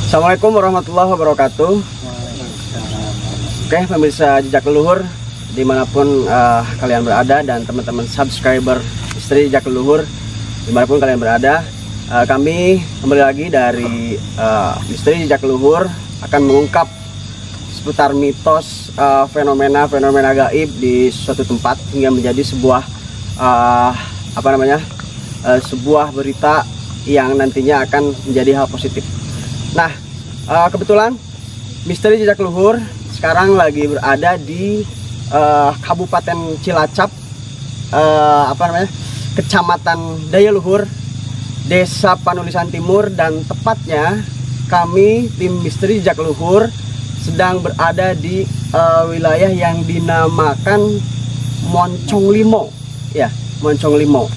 Assalamualaikum warahmatullahi wabarakatuh. Oke, pemirsa Jejak Leluhur dimanapun kalian berada, dan teman-teman subscriber Misteri Jejak Leluhur dimanapun kalian berada, kami kembali lagi dari Misteri Jejak Leluhur akan mengungkap seputar mitos, fenomena gaib di suatu tempat hingga menjadi sebuah sebuah berita yang nantinya akan menjadi hal positif. Nah, kebetulan Misteri Jejak Leluhur sekarang lagi berada di Kabupaten Cilacap, Kecamatan Daya Luhur, Desa Panulisan Timur, dan tepatnya kami tim Misteri Jejak Leluhur sedang berada di wilayah yang dinamakan Moncong Limo, ya, Moncong Limo.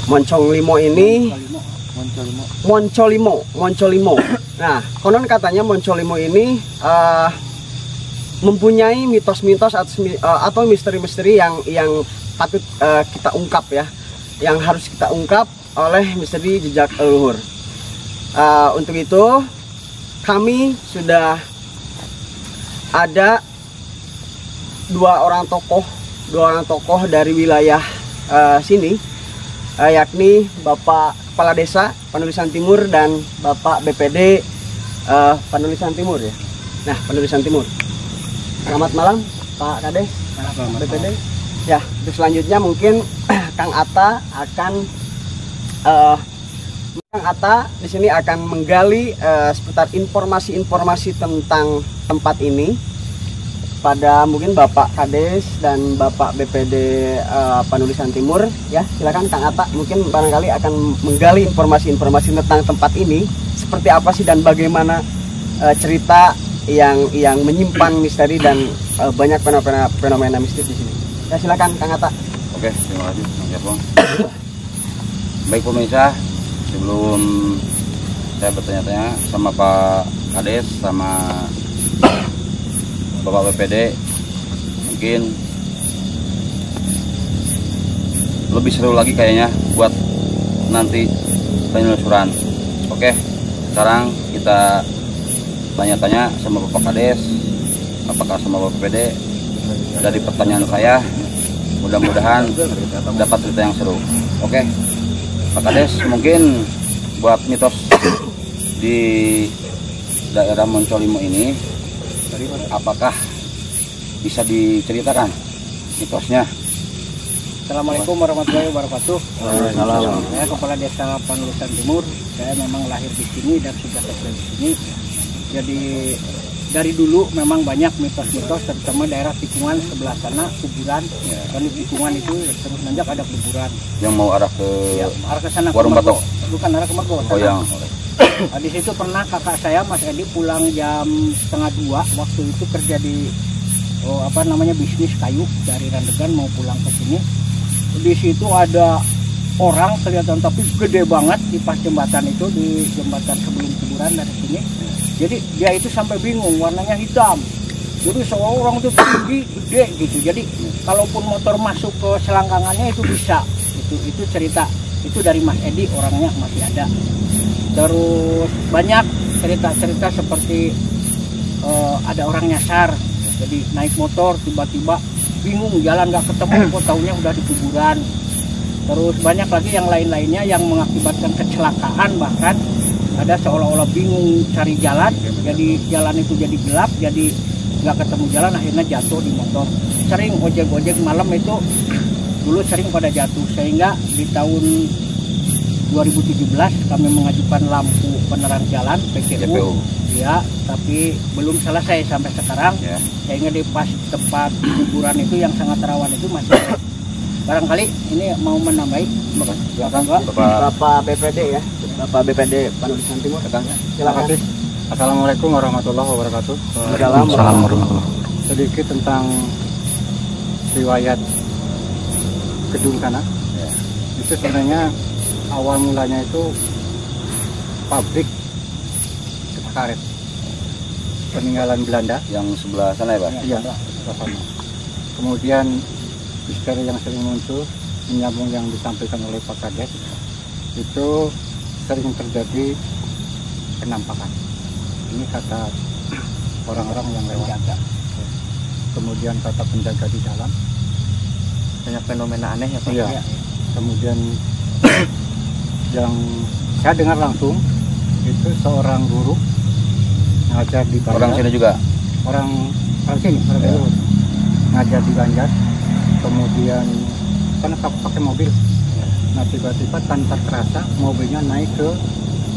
Moncong Limo ini Moncolimo. Nah, konon katanya Moncolimo ini mempunyai mitos-mitos atau misteri-misteri yang patut kita ungkap, ya, yang harus kita ungkap oleh Misteri Jejak Leluhur. Untuk itu kami sudah ada dua orang tokoh dari wilayah sini, yakni Bapak Kepala Desa Panulisan Timur dan Bapak BPD Panulisan Timur, ya. Nah, Panulisan Timur. Selamat malam Pak Kades, BPD. Ya, untuk selanjutnya mungkin Kang Atta di sini akan menggali seputar informasi-informasi tentang tempat ini pada mungkin Bapak Kades dan Bapak BPD Panulisan Timur, ya. Silakan Kang Atta, mungkin barangkali akan menggali informasi-informasi tentang tempat ini seperti apa sih, dan bagaimana cerita yang menyimpan misteri dan banyak fenomena mistis di sini. Ya, silakan Kang Atta. Oke, terima kasih Kang Jepong. Baik pemirsa, sebelum saya bertanya-tanya sama Pak Kades sama Bapak BPD, mungkin lebih seru lagi kayaknya buat nanti penelusuran. Oke, sekarang kita tanya-tanya sama Bapak Kades, apakah sama Bapak BPD. Dari pertanyaan saya, mudah-mudahan dapat cerita yang seru. Oke, Pak Kades, mungkin buat mitos di daerah Moncolimo ini, apakah bisa diceritakan mitosnya? Assalamualaikum warahmatullahi wabarakatuh. Waalaikumsalam. Saya Kepala Desa Panulisan Timur. Saya memang lahir di sini dan sudah kecil di sini. Jadi dari dulu memang banyak mitos-mitos, terutama daerah tikungan sebelah sana kuburan. Dan di tikungan itu terus nanjak ada kuburan. Yang mau arah ke arah ke sana. Warung Batok. Bukan arah ke Mergo. Oh, yang Nah, di situ pernah kakak saya Mas Edi pulang jam 1:30 waktu itu kerja di bisnis kayu dari Randegan, mau pulang ke sini. Di situ ada orang kelihatan tapi gede banget di pas jembatan itu, di jembatan sebelum kuburan dari sini. Jadi dia itu sampai bingung, warnanya hitam. Jadi seorang itu tinggi, gede gitu. Jadi kalaupun motor masuk ke selangkangannya itu bisa. Itu cerita. Itu dari Mas Edi, orangnya masih ada. Terus banyak cerita-cerita seperti ada orang nyasar, jadi naik motor tiba-tiba bingung jalan nggak ketemu, kok taunya udah di kuburan. Terus banyak lagi yang lain-lainnya yang mengakibatkan kecelakaan, bahkan ada seolah-olah bingung cari jalan, jadi jalan itu jadi gelap, jadi nggak ketemu jalan, akhirnya jatuh di motor. Sering ojek-ojek malam itu dulu sering pada jatuh, sehingga di tahun 2017 kami mengajukan lampu penerang jalan PKU, ya, tapi belum selesai sampai sekarang, ya. Sehingga di pas tempat kuburan itu yang sangat rawan itu masih ada. Barangkali ini mau menambahi. Bapak BPD, ya, Bapak BPD Panulisan Timur. Silakan. Assalamualaikum warahmatullahi wabarakatuh. Waalaikumsalam warahmatullahi wabarakatuh. Sedikit tentang riwayat gedung sana. ya. Itu sebenarnya awal mulanya itu pabrik karet peninggalan Belanda Yang sebelah sana ya Pak? iya sana. Kemudian misteri yang sering muncul menyambung yang disampaikan oleh Pak Kades, itu sering terjadi penampakan. Ini kata orang-orang yang lewat. Penjaga. Kemudian kata penjaga di dalam. Banyak fenomena aneh ya Pak. Iya. Ya. Kemudian yang saya dengar langsung itu seorang guru ngajar di Banjar. Orang sini juga. Orang sini, orang Ya. Banjar. Ngajar di Banjar. Kemudian kan pakai mobil. Nah tiba-tiba tanpa terasa mobilnya naik ke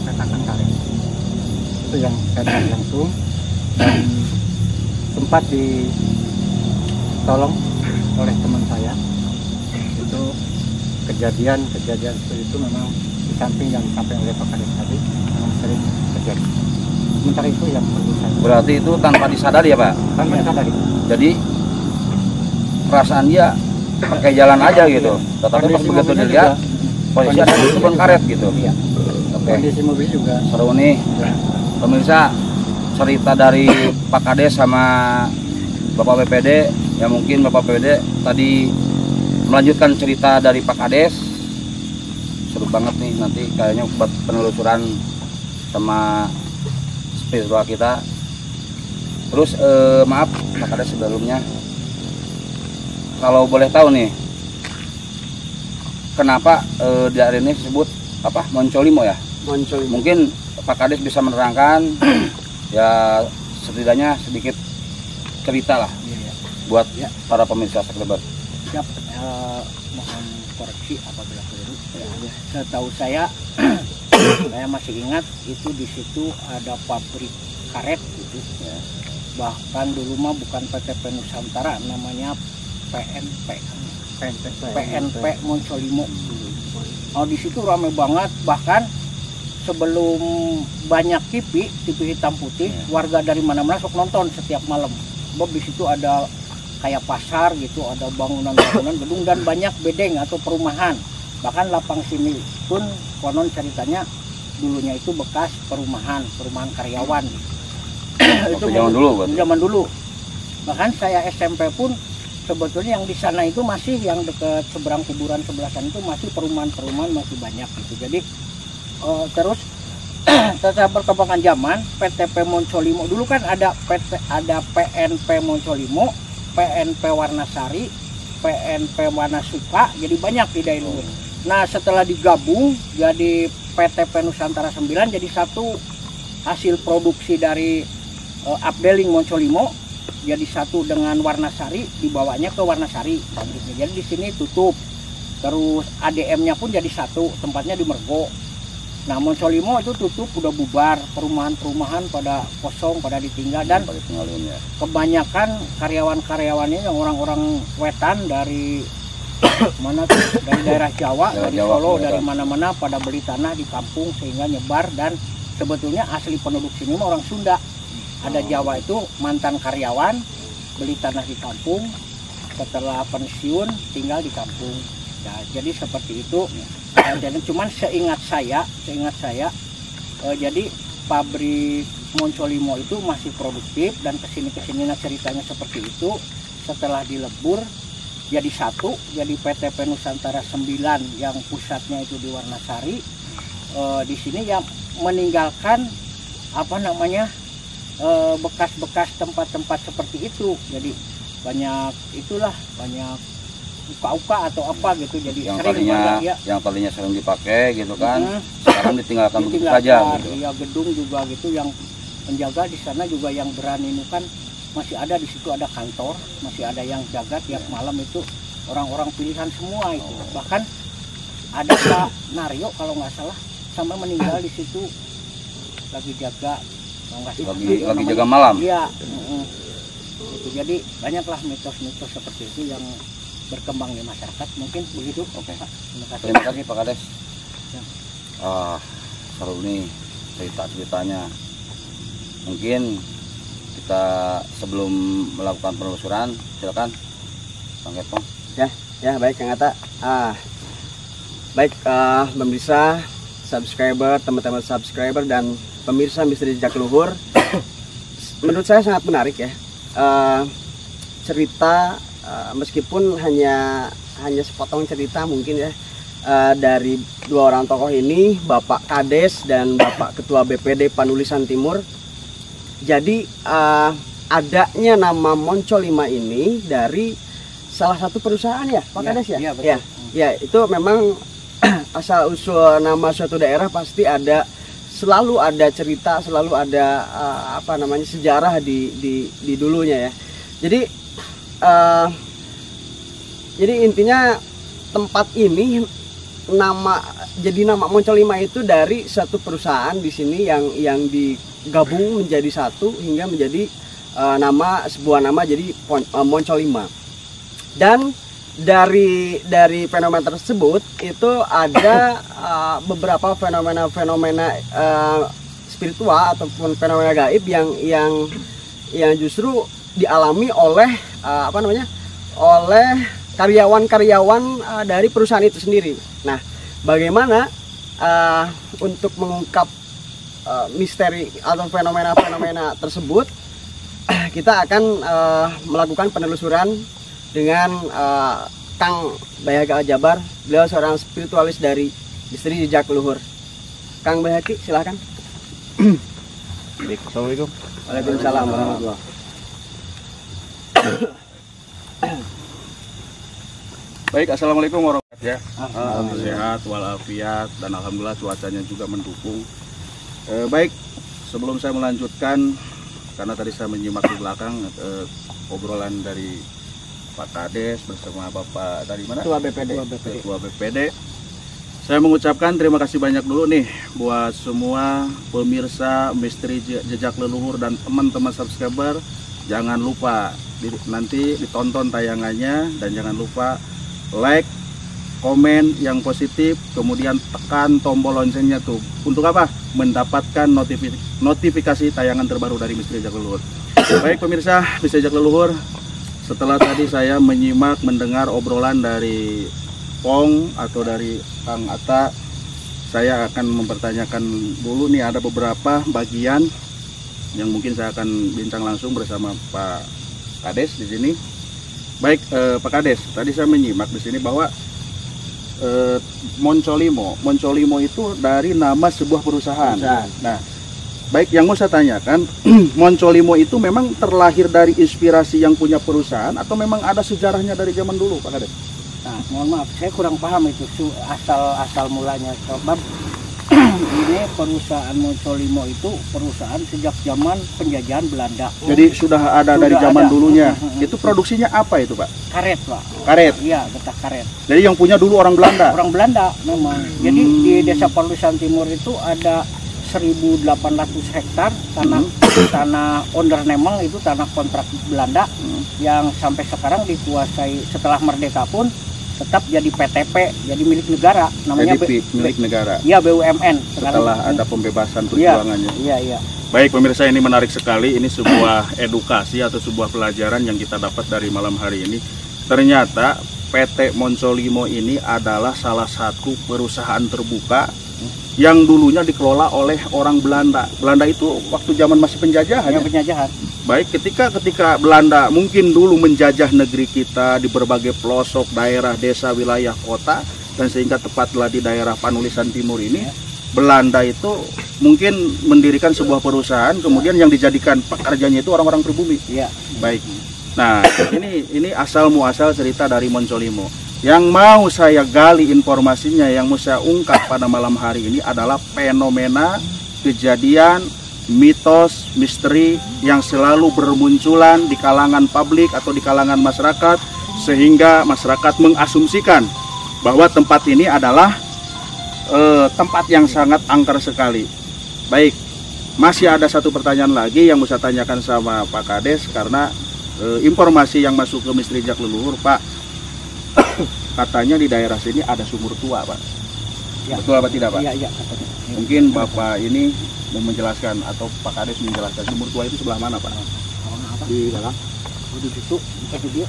petakan karet. Itu yang saya lihat langsung dan sempat ditolong oleh teman saya. Itu kejadian seperti itu memang di samping yang disampaikan oleh Pak Kades tadi memang sering terjadi. Sementara itu yang perlu saya Berarti itu tanpa disadari ya Pak. kan mereka dari Jadi perasaan dia pakai jalan aja gitu. Tetapi pas begitu dilihat posisi ada di kebun karet gitu. Iya. Oke. Kondisi mobil juga. Seru nih. Pemirsa, cerita dari Pak Kades sama Bapak BPD, ya mungkin Bapak BPD tadi melanjutkan cerita dari Pak Kades. Seru banget nih, nanti kayaknya buat penelusuran sama spiritual kita. Terus maaf Pak Kades sebelumnya, kalau boleh tahu nih, kenapa daerah ini disebut apa, Moncolimo ya? Muncul Mungkin Pak Kades bisa menerangkan ya setidaknya sedikit cerita lah Iya. buat Ya. para pemirsa Sekrebat. Siap, mohon koreksi apabila keliru. Setahu saya, saya masih ingat itu di situ ada pabrik karet gitu. Ya. Bahkan dulu mah bukan PTP Nusantara, namanya PNP Moncolimo. Oh di situ ramai banget, bahkan sebelum banyak TV hitam putih, warga dari mana-mana sok nonton setiap malam. Sebab di situ ada kayak pasar gitu, ada bangunan-bangunan gedung dan banyak bedeng atau perumahan. Bahkan lapang sini pun konon ceritanya dulunya itu bekas perumahan karyawan. Waktu zaman dulu berarti. Zaman dulu. Bahkan saya SMP pun sebetulnya yang di sana itu masih yang dekat seberang kuburan sebelah sana itu masih perumahan masih banyak gitu. Jadi terus setelah perkembangan zaman PTP Moncolimo dulu kan ada PNP Moncolimo, PNP Warnasari, PNP Wanasuka, jadi banyak di daerah. Nah setelah digabung jadi PTP Nusantara 9 jadi satu hasil produksi dari updeling Moncolimo, jadi satu dengan Warnasari, dibawanya ke Warnasari pabriknya. Jadi di sini tutup. Terus ADM-nya pun jadi satu, tempatnya di Mergo. Nah Moncolimo itu tutup, udah bubar, perumahan pada kosong, pada ditinggal, dan kebanyakan karyawan-karyawannya yang orang-orang wetan dari mana tuh, dari daerah Jawa, dari Solo, dari mana-mana pada beli tanah di kampung sehingga nyebar. Dan sebetulnya asli penduduk sini mah orang Sunda. Ada Jawa itu mantan karyawan, beli tanah di kampung, setelah pensiun tinggal di kampung. Nah, jadi seperti itu. Dan cuman seingat saya jadi pabrik Moncolimo itu masih produktif dan kesini ceritanya seperti itu. Setelah dilebur jadi satu, jadi PTP Nusantara 9 yang pusatnya itu di Warnasari. Di sini yang meninggalkan apa namanya bekas-bekas tempat-tempat seperti itu. Jadi banyak uka-uka atau apa gitu, jadi yang sering yang tadinya sering dipakai gitu kan, sekarang ditinggalkan begitu saja gitu. Ya gedung juga gitu yang menjaga di sana juga yang berani itu kan masih ada di situ, ada kantor, masih ada yang jaga tiap malam itu orang-orang pilihan semua itu. Bahkan ada Pak Naryo kalau nggak salah sampai meninggal di situ lagi jaga, lagi jaga malam. Iya. Itu jadi banyaklah mitos-mitos seperti itu yang berkembang di masyarakat, mungkin begitu. Oke. Terima kasih. Terima kasih Pak Kades. Ya. Seru nih ceritanya. Mungkin kita sebelum melakukan penelusuran, silakan Bang Kepong. ya baik Kang Atta. Baik pemirsa, subscriber, teman-teman subscriber dan pemirsa Misteri Jejak Luhur. Menurut saya sangat menarik ya. Cerita meskipun hanya sepotong cerita mungkin ya, dari dua orang tokoh ini, Bapak Kades dan Bapak Ketua BPD Panulisan Timur. Jadi adanya nama Monco5 ini dari salah satu perusahaan ya, Pak Kades ya? Iya, betul. Ya, itu memang asal usul nama suatu daerah pasti selalu ada cerita, selalu ada sejarah di dulunya ya. Jadi intinya tempat ini nama Monco5 itu dari satu perusahaan di sini yang digabung menjadi satu hingga menjadi sebuah nama jadi Monco5. Dan dari fenomena tersebut itu ada beberapa fenomena spiritual ataupun fenomena gaib yang justru dialami oleh oleh karyawan-karyawan dari perusahaan itu sendiri. Nah, bagaimana untuk mengungkap misteri atau fenomena-fenomena tersebut, kita akan melakukan penelusuran dengan Kang Bayhaki Aljabar. Beliau seorang spiritualis dari Misteri Jejak Leluhur. Kang Bayhaki, silakan. Assalamualaikum. Waalaikumsalam warahmatullahi. Baik, assalamualaikum warahmatullahi wabarakatuh. Sehat walafiat dan alhamdulillah cuacanya juga mendukung. Baik, sebelum saya melanjutkan, karena tadi saya menyimak di belakang obrolan dari Pak Kades bersama Bapak dari mana? Ketua BPD. Ketua BPD. Saya mengucapkan terima kasih banyak dulu nih buat semua pemirsa Misteri Jejak Leluhur dan teman-teman subscriber. Jangan lupa nanti ditonton tayangannya dan jangan lupa like, komen yang positif, kemudian tekan tombol loncengnya tuh. Untuk apa? Mendapatkan notifikasi tayangan terbaru dari Misteri Jejak Leluhur. Baik pemirsa Misteri Jejak Leluhur, setelah tadi saya mendengar obrolan dari Pong atau dari Kang Atta, saya akan mempertanyakan dulu nih, ada beberapa bagian yang mungkin saya akan bincang langsung bersama Pak Kades di sini. Baik, Pak Kades, tadi saya menyimak di sini bahwa Monco5 itu dari nama sebuah perusahaan. Nah, baik, yang mau saya tanyakan, Monco5 itu memang terlahir dari inspirasi yang punya perusahaan atau memang ada sejarahnya dari zaman dulu, Pak Kades? Nah, mohon maaf, saya kurang paham itu asal mulanya. Sebab ini perusahaan Monco5 itu perusahaan sejak zaman penjajahan Belanda. Jadi sudah ada dari zaman dulunya. Itu produksinya apa itu, Pak? Karet, Pak. Karet? Iya, getah karet. Jadi yang punya dulu orang Belanda? Orang Belanda memang. Jadi di Desa Panulisan Timur itu ada 1.800 hektar tanah ondernamel, itu tanah kontrak Belanda yang sampai sekarang dikuasai, setelah merdeka pun tetap jadi PTP, jadi milik negara, namanya jadi milik negara. Iya, BUMN. Setelah ada pembebasan perjuangannya. Iya. Baik pemirsa, ini menarik sekali. Ini sebuah edukasi atau sebuah pelajaran yang kita dapat dari malam hari ini. Ternyata PT Monco5 ini adalah salah satu perusahaan terbuka yang dulunya dikelola oleh orang Belanda. Belanda itu waktu zaman masih penjajahan. Ya, penjajahan. Baik, ketika Belanda mungkin dulu menjajah negeri kita di berbagai pelosok daerah, desa, wilayah, kota, dan sehingga tepatlah di daerah Panulisan Timur ini, Belanda itu mungkin mendirikan sebuah perusahaan, kemudian yang dijadikan pekerjanya itu orang-orang pribumi. Iya. Baik. Nah, ini asal muasal cerita dari Monco5. Yang mau saya gali informasinya, yang mau saya ungkap pada malam hari ini adalah fenomena, kejadian, mitos, misteri yang selalu bermunculan di kalangan publik atau di kalangan masyarakat, sehingga masyarakat mengasumsikan bahwa tempat ini adalah tempat yang sangat angker sekali. Baik, masih ada satu pertanyaan lagi yang mau saya tanyakan sama Pak Kades, karena informasi yang masuk ke Misteri Jejak Leluhur, Pak, katanya di daerah sini ada sumur tua, Pak. Ya. Betul apa tidak, Pak? Iya. Mungkin Bapak ini mau menjelaskan atau Pak Kades menjelaskan sumur tua itu sebelah mana, Pak? Di dalam. Di situ, bukan di dia.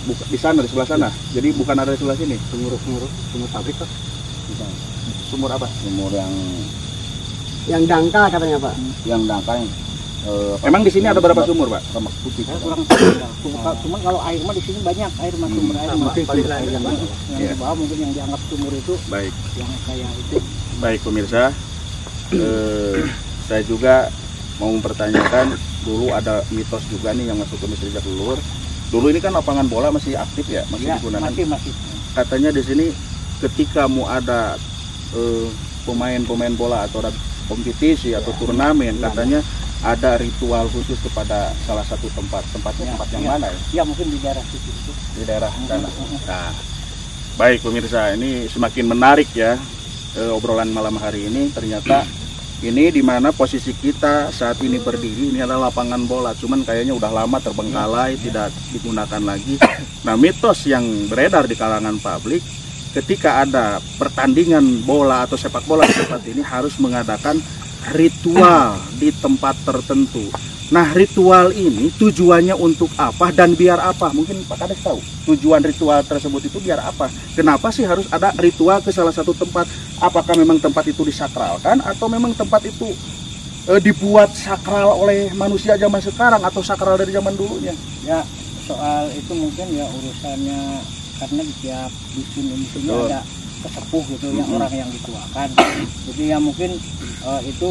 Di sana, di sebelah sana. Jadi bukan ada di sebelah sini. Sumur pabrik, Pak. Sumur apa? Sumur yang Yang dangkal katanya, Pak. Yang dangkal. Emang di sini ada berapa sumur, Pak? Remak putih. Saya kurang tahu ya. Cuman kalau air mah di sini banyak air mah sumber air mah. Yang di bawah mungkin yang dianggap sumur itu Baik. yang kayak itu. Baik pemirsa, saya juga mau mempertanyakan, dulu ada mitos juga nih yang masuk ke Misteri Jejak Leluhur. Dulu ini kan lapangan bola masih aktif ya, masih Ya, digunakan. masih. Katanya di sini ketika mau ada pemain-pemain bola atau ada kompetisi atau turnamen, katanya ada ritual khusus kepada salah satu tempatnya tempat yang mana ya? Ya mungkin di daerah situ. Di daerah sana. Nah, baik pemirsa, ini semakin menarik ya obrolan malam hari ini. Ternyata ini di mana posisi kita saat ini berdiri, ini adalah lapangan bola, cuman kayaknya udah lama terbengkalai, tidak digunakan lagi. Nah, mitos yang beredar di kalangan publik, ketika ada pertandingan bola atau sepak bola di tempat ini harus mengadakan ritual di tempat tertentu. Nah, ritual ini tujuannya untuk apa dan biar apa? Mungkin Pak Kades tahu tujuan ritual tersebut itu biar apa? Kenapa sih harus ada ritual ke salah satu tempat? Apakah memang tempat itu disakralkan atau memang tempat itu dibuat sakral oleh manusia zaman sekarang atau sakral dari zaman dulunya? Ya, soal itu mungkin ya urusannya, karena di tiap dusun ini ada kesepuh gitu yang orang yang dituakan. Jadi ya mungkin itu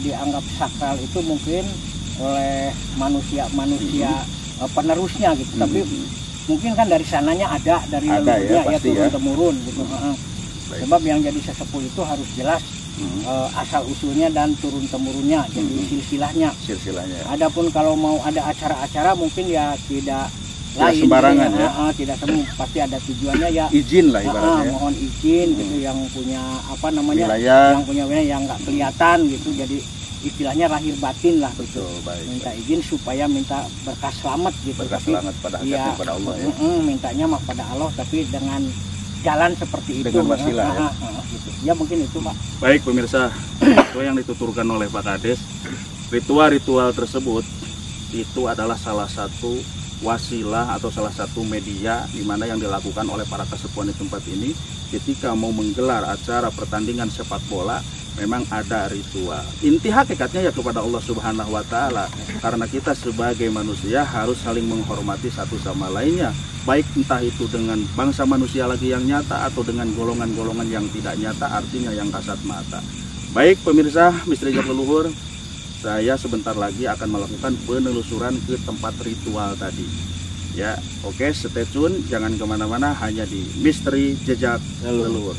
dianggap sakral itu mungkin oleh manusia penerusnya gitu. Tapi mungkin kan dari sananya ada dari leluhurnya ya turun temurun gitu. Sebab yang jadi sesepuh itu harus jelas asal usulnya dan turun temurunnya, jadi silsilahnya. Adapun kalau mau ada acara-acara mungkin ya tidak lain sembarangan ya, tidak semua, pasti ada tujuannya ya, izin lah ibaratnya. Mohon izin gitu, yang punya apa namanya wilayah. Yang punya wilayah yang nggak kelihatan gitu, jadi istilahnya lahir batin lah gitu. Minta izin supaya minta berkah selamat gitu. Berkah tapi selamat pada ya, pada Allah ya. Mintanya mah pada Allah, tapi dengan jalan seperti itu, dengan wasilah ya. Gitu. Ya mungkin itu Pak. Baik pemirsa, itu yang dituturkan oleh Pak Kades. Ritual-ritual tersebut itu adalah salah satu wasilah atau salah satu media di mana yang dilakukan oleh para kesepuhan di tempat ini ketika mau menggelar acara pertandingan sepak bola. Memang ada ritual. Inti hakikatnya ya kepada Allah Subhanahu wa Ta'ala, karena kita sebagai manusia harus saling menghormati satu sama lainnya, baik entah itu dengan bangsa manusia lagi yang nyata atau dengan golongan-golongan yang tidak nyata, artinya yang kasat mata. Baik pemirsa Misteri Jejak Leluhur, saya sebentar lagi akan melakukan penelusuran ke tempat ritual tadi. Ya, oke, stay tune, jangan kemana-mana, hanya di Misteri Jejak Leluhur.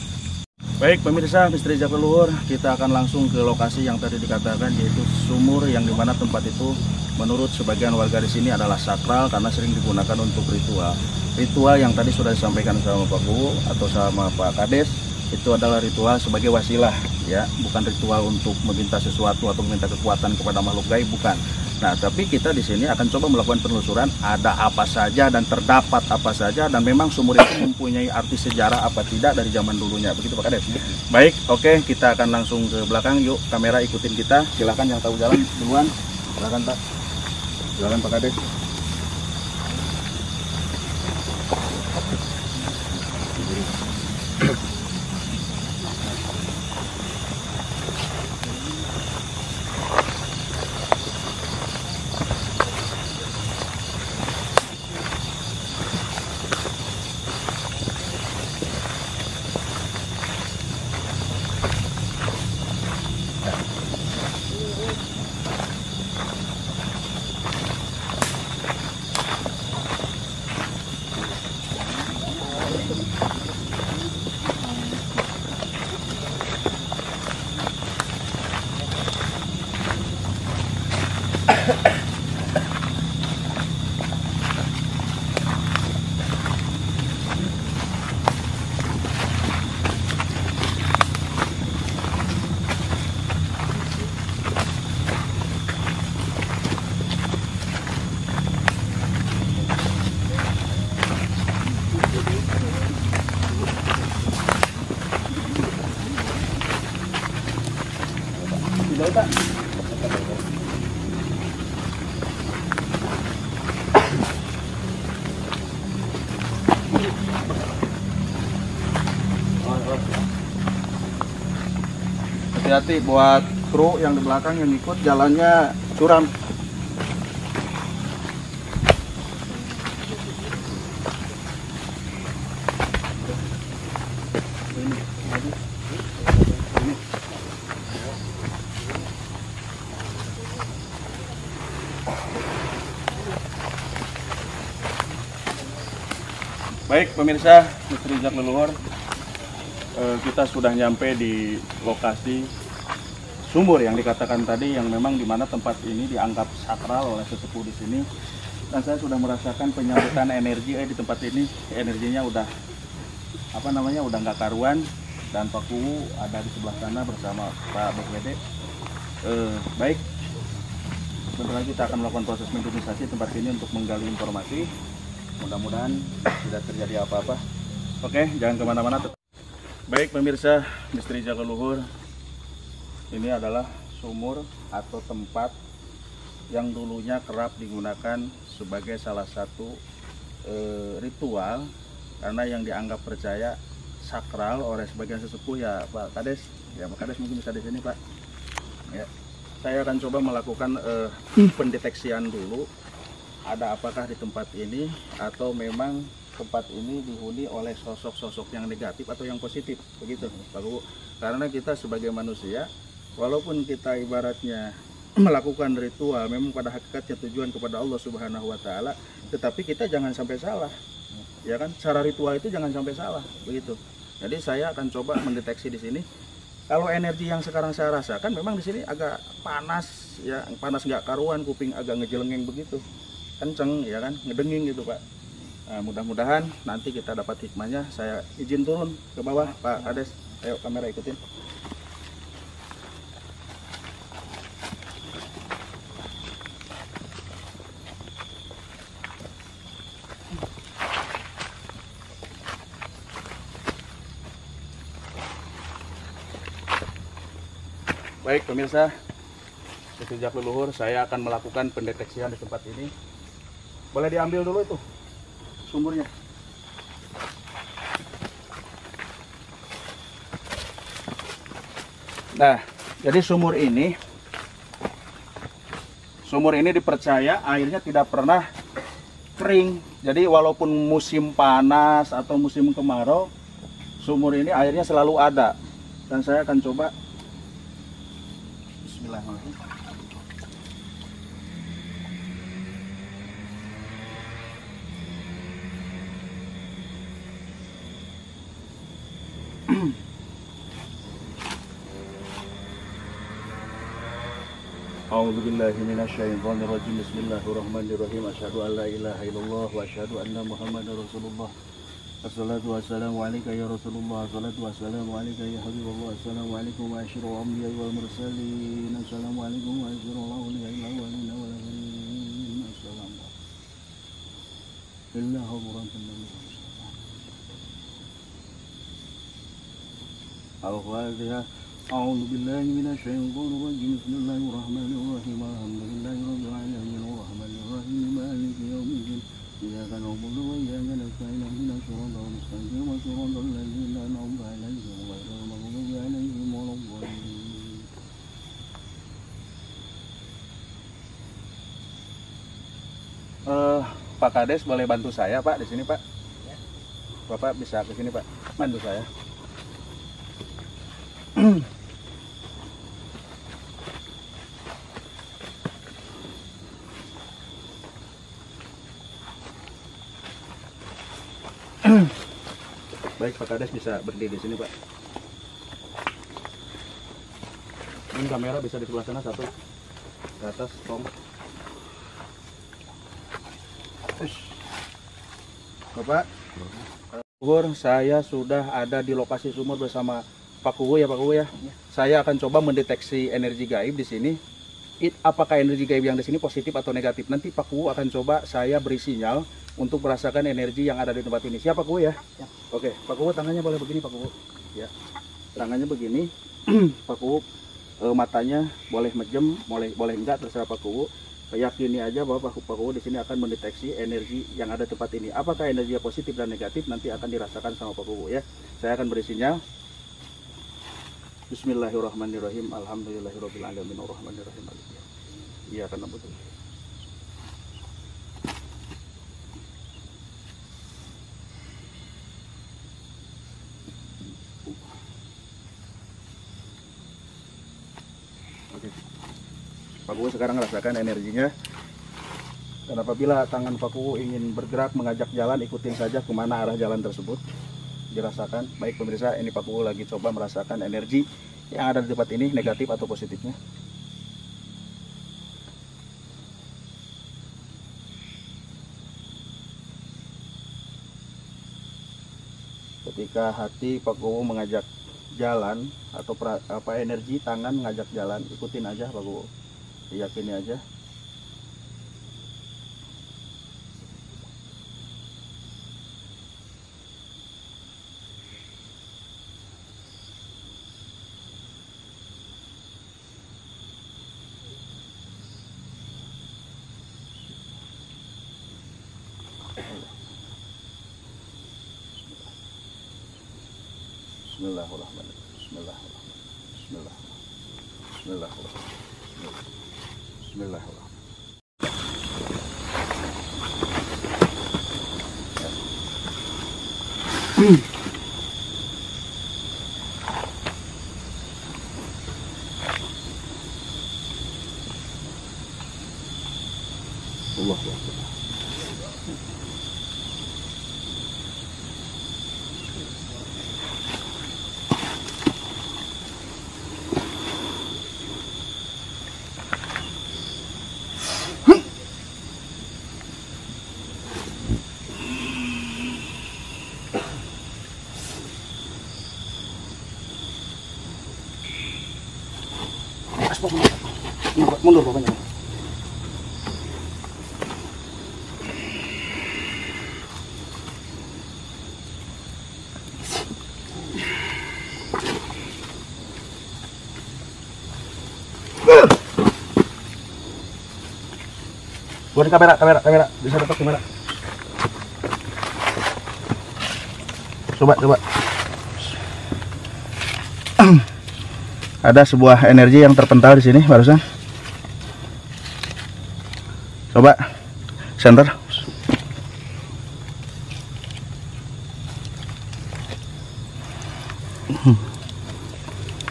Baik pemirsa Misteri Jejak Leluhur, kita akan langsung ke lokasi yang tadi dikatakan, yaitu sumur yang dimana tempat itu menurut sebagian warga di sini adalah sakral karena sering digunakan untuk ritual. Ritual yang tadi sudah disampaikan sama Pak Guru atau sama Pak Kades, itu adalah ritual sebagai wasilah ya, bukan ritual untuk meminta sesuatu atau meminta kekuatan kepada makhluk gaib, bukan. Nah, tapi kita di sini akan coba melakukan penelusuran ada apa saja dan terdapat apa saja, dan memang sumur itu mempunyai arti sejarah apa tidak dari zaman dulunya. Begitu Pak Kades. Baik, oke, kita akan langsung ke belakang. Yuk, kamera ikutin kita. Silahkan yang tahu jalan duluan. Silahkan Pak. Silahkan Pak Kades. Hati-hati buat truk yang di belakang yang ikut jalannya curam. Baik pemirsa Misteri Jejak Leluhur, kita sudah nyampe di lokasi sumur yang dikatakan tadi, yang memang dimana tempat ini dianggap sakral oleh sesepuh di sini. Dan saya sudah merasakan penyambutan energi di tempat ini. Energinya udah udah nggak karuan. Dan Pak Kuwu ada di sebelah sana bersama Pak BPD. Baik, sebentar lagi kita akan melakukan proses menginventarisasi tempat ini untuk menggali informasi. Mudah-mudahan tidak terjadi apa-apa. Oke, jangan kemana-mana. Baik pemirsa Misteri Jejak Leluhur, ini adalah sumur atau tempat yang dulunya kerap digunakan sebagai salah satu ritual, karena yang dianggap percaya sakral oleh sebagian sesepuh ya Pak Kades. Ya Pak Kades mungkin bisa di sini Pak. Ya, saya akan coba melakukan pendeteksian dulu. Ada apakah di tempat ini atau memang tempat ini dihuni oleh sosok-sosok yang negatif atau yang positif, begitu Pak Kuwu. Karena kita sebagai manusia, walaupun kita ibaratnya melakukan ritual, memang pada hakikatnya tujuan kepada Allah Subhanahu wa Ta'ala, tetapi kita jangan sampai salah, ya kan? Cara ritual itu jangan sampai salah, begitu. Jadi saya akan coba mendeteksi di sini. Kalau energi yang sekarang saya rasakan, memang di sini agak panas, ya panas nggak karuan, kuping agak ngejelengeng begitu. Kenceng ya kan, ngedenging gitu Pak. Nah, mudah-mudahan nanti kita dapat hikmahnya. Saya izin turun ke bawah Pak Kades. Ayo kamera ikutin. Baik pemirsa Misteri Jejak Leluhur, saya akan melakukan pendeteksian di tempat ini. Boleh diambil dulu itu sumurnya. Nah, jadi sumur ini dipercaya airnya tidak pernah kering. Jadi walaupun musim panas atau musim kemarau, sumur ini airnya selalu ada. Dan saya akan coba. Bismillahirrahmanirrahim. A'udzu billahi minasyaitonir rajim. Bismillahirrahmanirrahim. Asyhadu an la ilaha illallah wa asyhadu anna Muhammadar Rasulullah. Assalatu wassalamu alayka ya Rasulullah. Assalatu wassalamu alayka ya Habibullah. Assalamualaikum wa asyrul anbiya'i wal mursalin. Assalamualaikum wa asyrul awliya'i wal walina wal akhirin. Assalamu illa hadratan nabi. Al-Fatihah. A'udzu billahi minasyaitonir rajim. Bismillahirrahmanirrahim. Alhamdulillahi rabbil alamin arrahmanir rahim maliki yaumiddin. Iyyaka na'budu wa iyyaka nasta'in ihdinas siratal mustaqim siratal ladzina an'amta 'alaihim ghairil maghdubi 'alaihim waladdallin. Pak Kades boleh bantu saya Pak di sini Pak? Bapak bisa ke sini Pak, bantu saya. Baik Pak Kades bisa berdiri di sini Pak. Ini kamera bisa di sebelah sana satu, ke atas tom. Bapak, saya sudah ada di lokasi sumur bersama Pak Kuwu ya Pak Kuwu ya. Saya akan coba mendeteksi energi gaib di sini. Apakah energi gaib yang di sini positif atau negatif? Nanti Pak Kuwu akan coba saya beri sinyal untuk merasakan energi yang ada di tempat ini. Siapa Pak Kuwu ya? Ya. Oke, Pak Kuwu tangannya boleh begini Pak Kuwu. Ya. Tangannya begini. Pak Kuwu matanya boleh mejem, boleh enggak, terserah Pak Kuwu. Yakini aja bahwa Pak Kuwu di sini akan mendeteksi energi yang ada di tempat ini. Apakah energi positif dan negatif nanti akan dirasakan sama Pak Kuwu ya. Saya akan beri sinyal. Bismillahirrahmanirrahim. Alhamdulillahirabbil alamin arrahmanirrahim. Iya kan betul. Oke. Pak Kuwu sekarang rasakan energinya. Dan apabila tangan Pak Kuwu ingin bergerak mengajak jalan, ikutin saja kemana arah jalan tersebut. Dirasakan. Baik pemirsa, ini Pak Kuwu lagi coba merasakan energi yang ada di tempat ini, negatif atau positifnya. Ketika hati Pak Kuwu mengajak jalan atau energi tangan mengajak jalan, ikutin aja Pak Kuwu, diyakini aja. Bismillahirrahmanirrahim. Allahu Akbar. Mundur pokoknya. Buat kamera, bisa dapat kamera. Coba. Ada sebuah energi yang terpental di sini barusan. Coba center.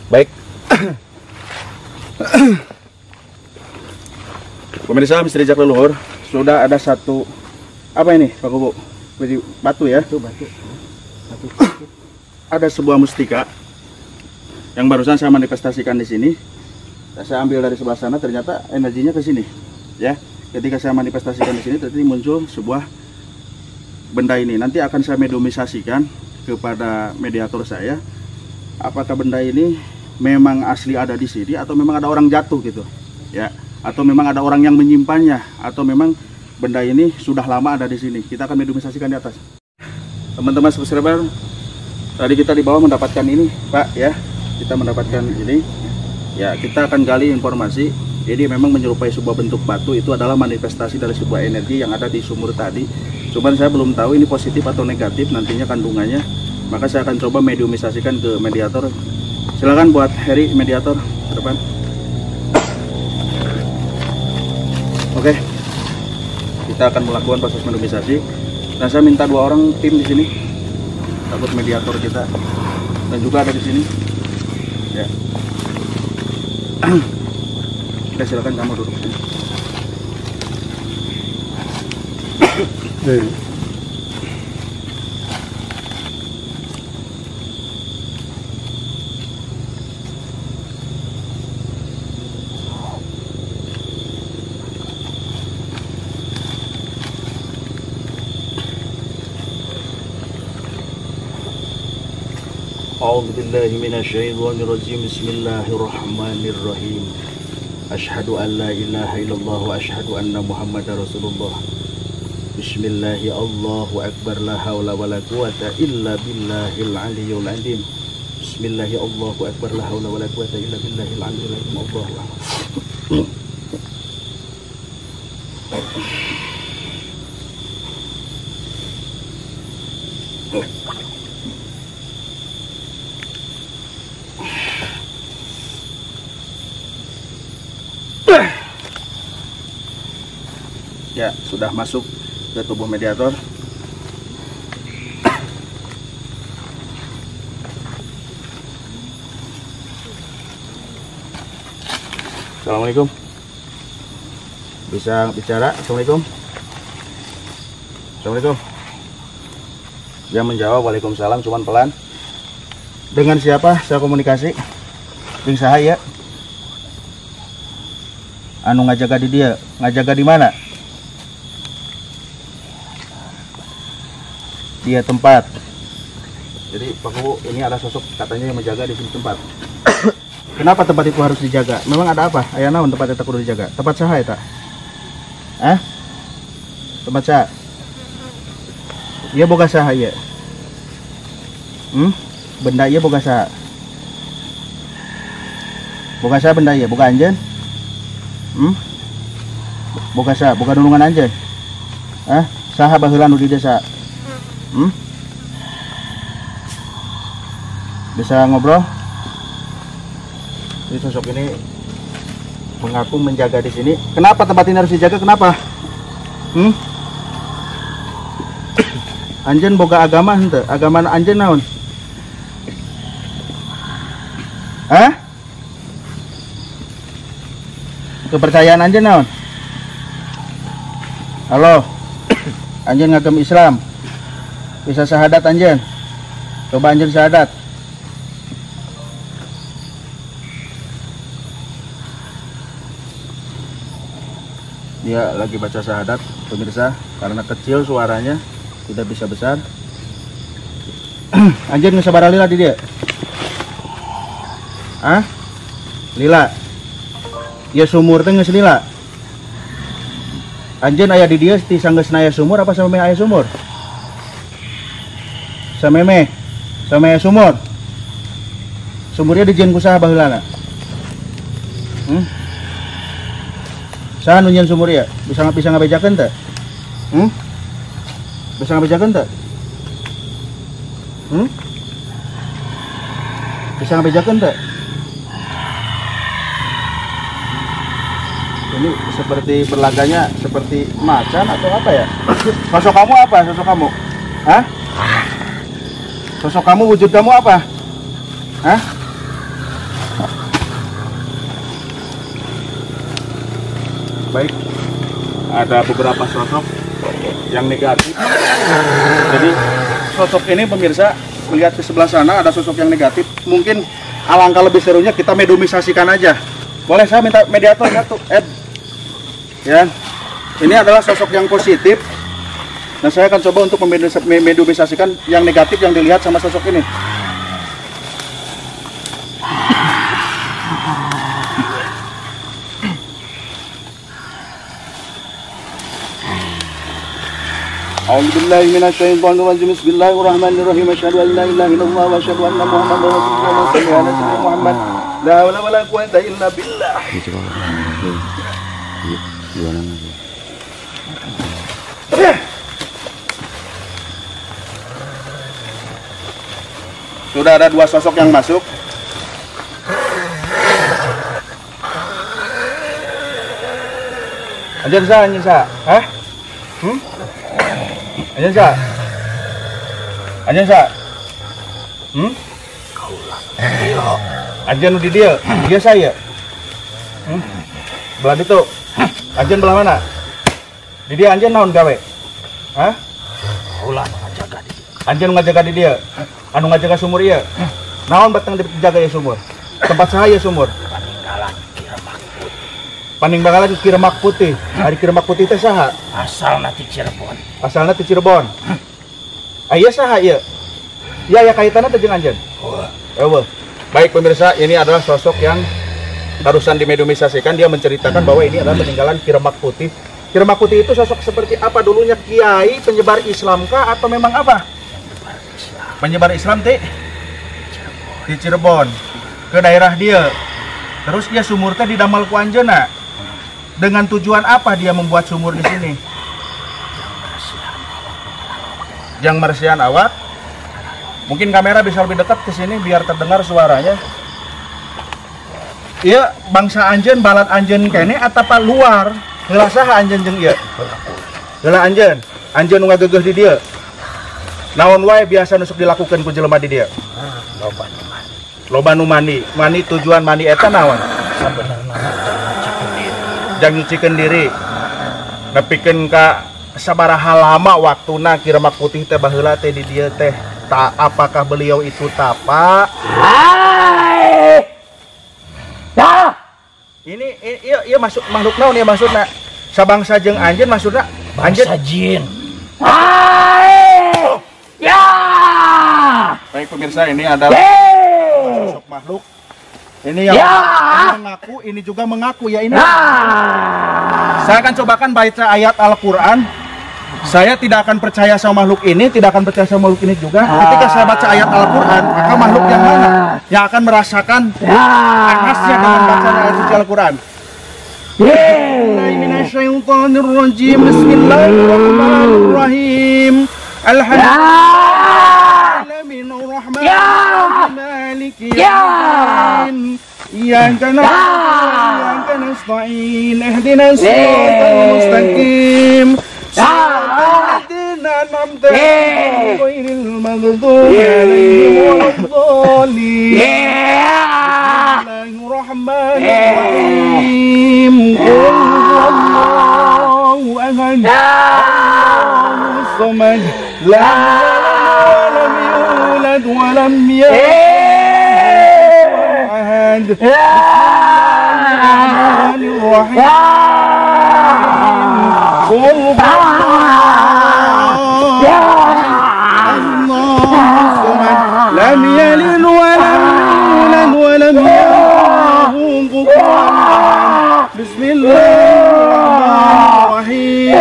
Baik. Pemirsa misteri jak leluhur, sudah ada satu apa ini Pak Kuwu? Batu ya? Itu batu. Ada sebuah mustika yang barusan saya manifestasikan di sini. Saya ambil dari sebelah sana, ternyata energinya ke sini. Ya, ketika saya manifestasikan di sini, ternyata muncul sebuah benda ini. Nanti akan saya mediumisasikan kepada mediator saya. Apakah benda ini memang asli ada di sini atau memang ada orang jatuh gitu, ya? Atau memang ada orang yang menyimpannya, atau memang benda ini sudah lama ada di sini. Kita akan mediumisasikan di atas. Teman-teman subscriber, tadi kita di bawah mendapatkan ini, Pak, ya. Kita mendapatkan ini. Ya, kita akan gali informasi. Ini memang menyerupai sebuah bentuk batu, itu adalah manifestasi dari sebuah energi yang ada di sumur tadi. Cuman saya belum tahu ini positif atau negatif nantinya kandungannya. Maka saya akan coba mediumisasikan ke mediator. Silakan buat Heri mediator ke depan. Oke, kita akan melakukan proses mediumisasi. Dan saya minta 2 orang tim di sini, takut mediator kita, dan juga ada di sini. Ya. Kita silakan kamu duduk sini. A'udzu billahi minasyaitonir rajim. Bismillahirrahmanirrahim. Asyhadu an la ilaha illallah wa asyhadu anna Muhammadar Rasulullah. Bismillahi Allahu akbar, la haula wala quwata illa billahil aliyyil azim. Bismillahi Allahu akbar, la haula wala quwata illa billahil aliyyil azim. Allahu akbar. Ya, sudah masuk ke tubuh mediator. Assalamualaikum. Bisa bicara? Assalamualaikum. Assalamualaikum. Dia menjawab waalaikumsalam, cuman pelan. Dengan siapa saya komunikasi? Dengan saya. Anu ngajaga di dia, ngajaga di mana? Dia tempat. Jadi Pak Bu, ini ada sosok katanya yang menjaga di sini tempat. Kenapa tempat itu harus dijaga? Memang ada apa? Ayah naon tempat itu kudu dijaga? Tempat saha eta? Tempat saha? Dia boga saha ieu? Benda ieu boga saha? Boga saha benda ieu? Boga anjeun? Boga saha? Boga nulungan anjeun? Saha baheula nu di desa? Bisa ngobrol? Jadi sosok ini mengaku menjaga di sini. Kenapa tempat ini harus dijaga? Kenapa? Anjen boga agama henteu? Agama anjen naon? Kepercayaan anjen naon? Halo. Anjen ngagem Islam. Bisa syahadat anjen? Coba anjen syahadat. Dia lagi baca syahadat, pemirsa, karena kecil suaranya tidak bisa besar. Anjir ngesabar lila di dia. Lila. Ya sumur teh geus lila. Anjeun aya di dia ti sanggeusna aya sumur apa sameme aya sumur? Sameme aya sumur. Sumurnya dijieun ku saha baheulana? Saha nu nyieun sumur ya? Bisa ngabejakeun teh? Bisa ngabejakeun teh? Bisa ngabejakeun teh? Ini seperti berlaganya seperti macan atau apa ya? Sosok kamu apa? Sosok kamu? Sosok kamu, wujud kamu apa? Baik, ada beberapa sosok yang negatif. Jadi sosok ini pemirsa melihat ke sebelah sana ada sosok yang negatif. Mungkin alangkah lebih serunya kita medomisasikan aja. Boleh saya minta mediator satu? Ya, ini adalah sosok yang positif. Nah saya akan coba untuk medomisasikan yang negatif yang dilihat sama sosok ini. A'udzubillahi minasyaitonir rajim. Bismillahirrahmanirrahim. Asyhadu an la ilaha illallah wa asyhadu anna Muhammadar Rasulullah. Shallallahu alaihi wasallam Muhammad. La haula wala quwwata illa billah. Sudah ada dua sosok yang masuk. Anjir sa, Anjir sa. Anjir nu di dia saya. Belah itu. Anjir belah mana? Di dia anjir naon gawe? Ulah ngajaga di dia. Anjir ngajaga di dia. Anu ngajaga sumur ieu. Naon batang dijaga ya sumur? Tempat saya sumur. Paninggalan Kiremak Putih. Hari Kiremak Putih teh saha? Asalna ti Cirebon. Asalna ti Cirebon. Aya saha ieu? Ya kaitanna teh jeung anjeun. Eueuh. Baik pemirsa, ini adalah sosok yang barusan dimedomisasikan. Dia menceritakan bahwa ini adalah peninggalan Kiremak Putih. Kiremak Putih itu sosok seperti apa dulunya? Kiai penyebar Islam kah atau memang apa? Penyebar Islam di Cirebon. Ke daerah dia. Terus dia sumur teh didamel ku anjeunna. Dengan tujuan apa dia membuat sumur di sini? Yang mersian awak. Mungkin kamera bisa lebih dekat ke sini biar terdengar suaranya. Iya, bangsa anjeun, balat anjeun kene atau luar? Heula saha anjeun jeung ieu? Heula anjeun nu ngageugeuh di dieu. Naon wae biasa nusuk dilakukan ku jelema di dieu? Loba nu mandi. Mandi tujuan mandi eta naon? Jang nyucikeun diri. Nepikeun ka sabaraha lama waktuna Ki Remak Putih teh baheula teh di dieu teh. Apakah beliau itu tapa? Ini iya masuk makhluk naon ya maksudna? Sabangsa jeung anjeun maksudna? Bangsa jin. Ya. Baik pemirsa, ini adalah sosok makhluk. Ini yang mengaku, ini juga mengaku ya ini. Saya akan cobakan baca ayat Al-Quran. Saya tidak akan percaya sama makhluk ini, tidak akan percaya sama makhluk ini juga. Ketika saya baca ayat Al-Quran, maka makhluk yang mana yang akan merasakan panasnya dengan bacaan ayat suci Al-Quran. Bismillahirrahmanirrahim. Bismillahirrahmanirrahim. Alhamdulillahirrahmanirrahim. Maliki yaumiddin. Iyyaka na'budu wa iyyaka nasta'in. Ihdinas siratal mustaqim. Siratal an'amta 'alaihim ghairil maghdubi 'alaihim waladdallin. Bismillahirrahmanirrahim. Qul huwallahu ahad. Allahus samad. Lam yulad wa lam yulad ahad. Bismillahirrahmanirrahim. Qul Allahus samad. Lam yalid wa lam yulad wa lam yakul kufuwan ahad. Bismillahirrahmanirrahim.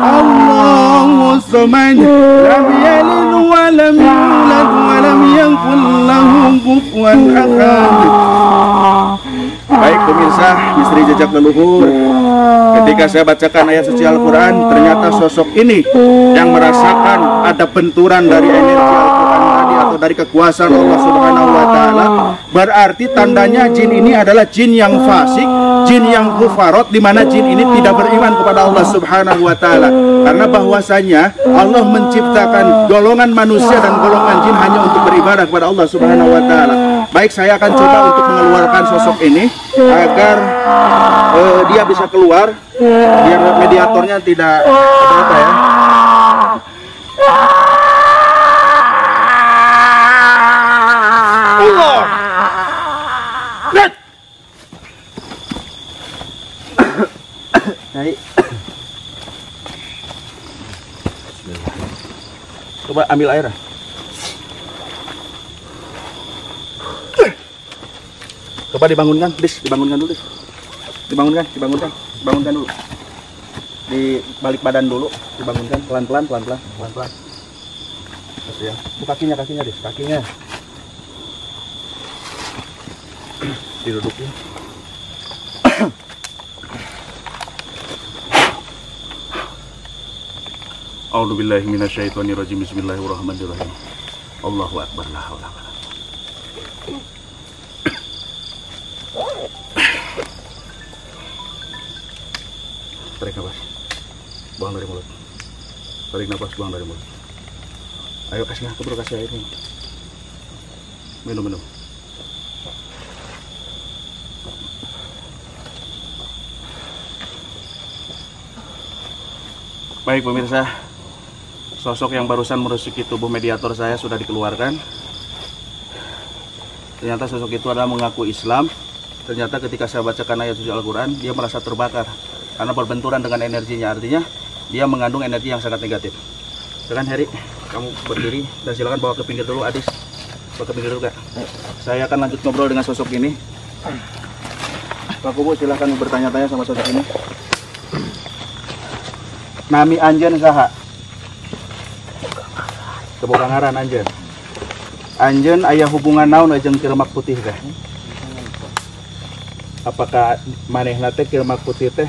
Allahus samad. Lam yalid wa lam yulad wa lam yakul lahu kufuwan ahad. Baik pemirsa, misteri jejak leluhur. Ketika saya bacakan ayat suci Al-Quran, ternyata sosok ini yang merasakan ada benturan dari energi Al-Quran tadi atau dari kekuasaan Allah Subhanahu wa Ta'ala. Berarti tandanya jin ini adalah jin yang fasik, jin yang kufarot, di mana jin ini tidak beriman kepada Allah Subhanahu wa Ta'ala. Karena bahwasanya Allah menciptakan golongan manusia dan golongan jin hanya untuk beribadah kepada Allah Subhanahu wa Ta'ala. Baik, saya akan coba untuk mengeluarkan sosok ini agar dia bisa keluar, biar mediatornya tidak apa ya. Allah. Baik. Coba ambil air. Coba dibangunkan, Dis, dibangunkan dulu, Dis. Dibangunkan dulu. Di balik badan dulu, dibangunkan pelan-pelan. Ya. Kakinya, Dis, kakinya. Didudukin. A'udzubillahi minasyaitonirrajim. Bismillahirrahmanirrahim. Allahu akbar. La haula wala tarik nafas, buang dari mulut. Tarik nafas, buang dari mulut. Ayo kasih aku bro, kasih air nih. Minum. Baik pemirsa, sosok yang barusan merasuki tubuh mediator saya sudah dikeluarkan. Ternyata sosok itu adalah mengaku Islam. Ternyata ketika saya bacakan ayat suci Al-Quran, dia merasa terbakar karena berbenturan dengan energinya. Artinya dia mengandung energi yang sangat negatif. Silakan Heri, kamu berdiri dan silakan bawa ke pinggir dulu. Adis, bawa ke pinggir dulu Kak. Saya akan lanjut ngobrol dengan sosok ini. Pak Kubu, silakan bertanya-tanya sama sosok ini. Nami anjeun saha? Kebogangaran anjeun. Anjeun aya hubungan naon jeung Ki Remak Putih teh? Apakah manehna teh Ki Remak Putih teh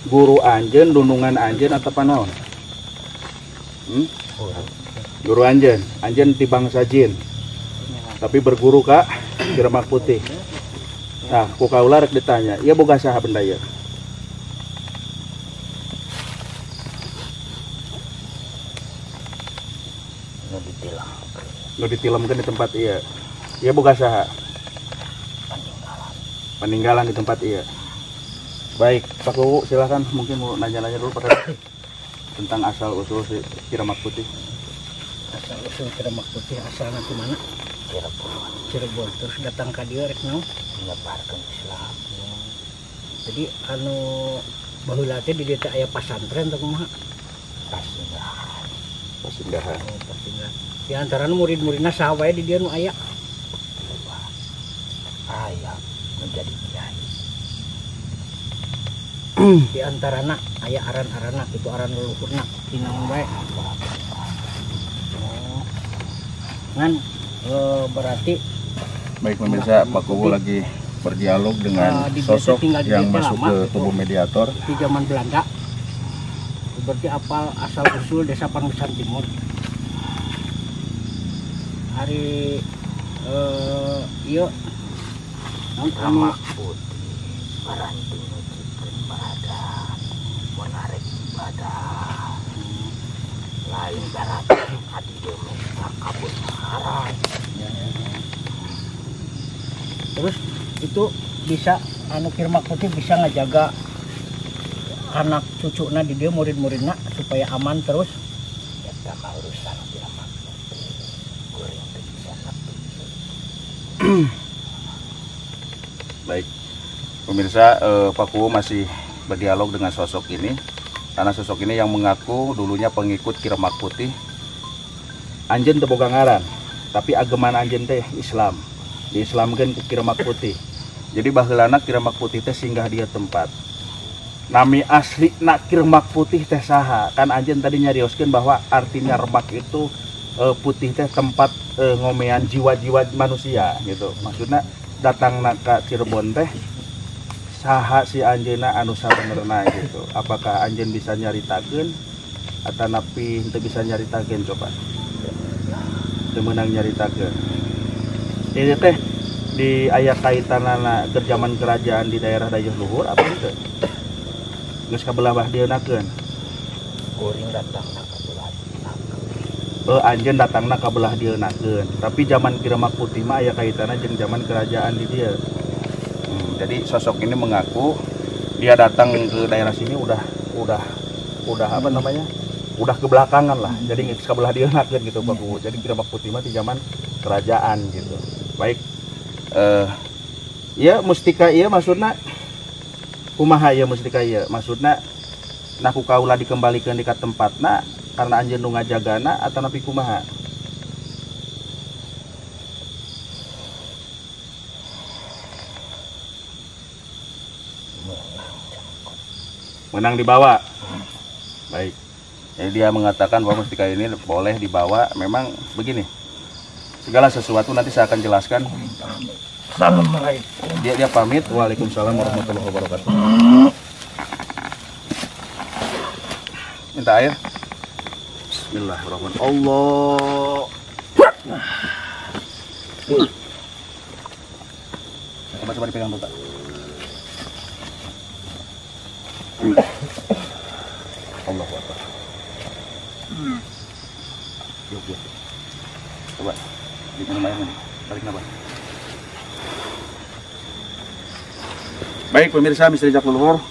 guru anjeun, dunungan anjeun atau panaon? Guru anjeun ti bangsa jin. Tapi berguru ka Ki Remak Putih. Nah, ku kaula rek ditanya, ieu boga saha benda ieu? Nu ditilamkeun di tempat ieu. Ieu boga saha? Peninggalan di tempat ieu. Baik, Pak Kuwu silakan mungkin mau nanya-nanya dulu pada tentang asal usul si Kiramak Putih. Asal usul Kiramak Putih asalnya di mana? Cirebon. Terus datang ke dia rek naon? Menyebarkan Islam. Jadi anu baheula teh di dieu teh aya pasantren teh kumaha? Pasinggahan. Oh, pasinggahan. Di antara murid-muridna saha wae di dieu nu aya? Aya menjadi kiai. Di antarana aya aran-arana itu aran leluhurna dinaon wae. Ngan berarti Baik pemirsa, Pak Kuwu lagi berdialog dengan sosok yang masuk ke tubuh mediator. Di zaman Belanda berarti apal asal usul desa Pangusan Timur. Hari iya nama putih baranti nyucikeun badan menarik badan lain berarti hadi mereka kabut haram. Terus itu bisa anu Kiramak Putih bisa ngejaga anak cucuna di dia murid-muridna supaya aman terus. Eta mah urusan Kiramak Putih. Goreng teh bisa Baik, pemirsa, Pak Kuwu masih berdialog dengan sosok ini karena sosok ini yang mengaku dulunya pengikut Kiramak Putih. Anjeun teu boga ngaran, tapi ageman anjeun teh Islam. Diislamkeun ke Kiramak Putih. Jadi baheulana Kiramak Putih teh singgah dia tempat. Nami asli nak Kiramak Putih teh saha? Kan anjeun tadi nyarioskeun bahwa artinya remak itu putih teh tempat ngomean jiwa-jiwa manusia gitu. Maksudnya datang ka Cirebon teh saha si anjeunna anu sabenerna gitu. Apakah anjeun bisa nyaritakeun atau napi henteu bisa nyaritakeun coba? Teu meunang nyaritakeun. Ini teh di aya kaitanana ke zaman kerajaan di daerah Dayeuh Luhur apa itu? Geus kabelah bahdieunnakeun. goreng datang ka belah. Anjeun datangna ka belah dieunnakeun. Tapi zaman Kiramak Putih mah aya kaitanna jeung zaman kerajaan di dieu. Jadi sosok ini mengaku dia datang ke daerah sini udah apa namanya? Udah kebelakangan lah. Jadi geus kabelah dieunnakeun gitu Pak Kuwu. Jadi Kiramak Putih mah di zaman kerajaan gitu. Baik, ya mustika iya maksudnya kumaha ya mustika iya maksudnya naku kaula dikembalikan di tempatna karena anjeun nu ngajagana atau napi kumaha? Menang dibawa. Baik. Jadi dia mengatakan bahwa mustika ini boleh dibawa. Memang begini. Segala sesuatu nanti saya akan jelaskan. Assalamualaikum. Dia pamit. Waalaikumsalam warahmatullahi wabarakatuh. Minta air. Bismillahirrahmanirrahim. Allah. Coba dipegang dulu, Pak. Allah Akbar. Yuk. Coba. Diminum airnya nih. Tarik nafas. Baik pemirsa Misteri Jejak Leluhur,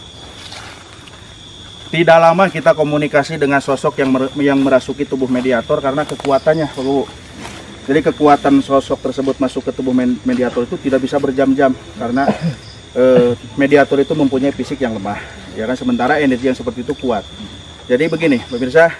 tidak lama kita komunikasi dengan sosok yang merasuki tubuh mediator karena kekuatannya, Pak Kuwu. Jadi kekuatan sosok tersebut masuk ke tubuh mediator itu tidak bisa berjam-jam karena mediator itu mempunyai fisik yang lemah, ya kan, sementara energi yang seperti itu kuat. Jadi begini pemirsa,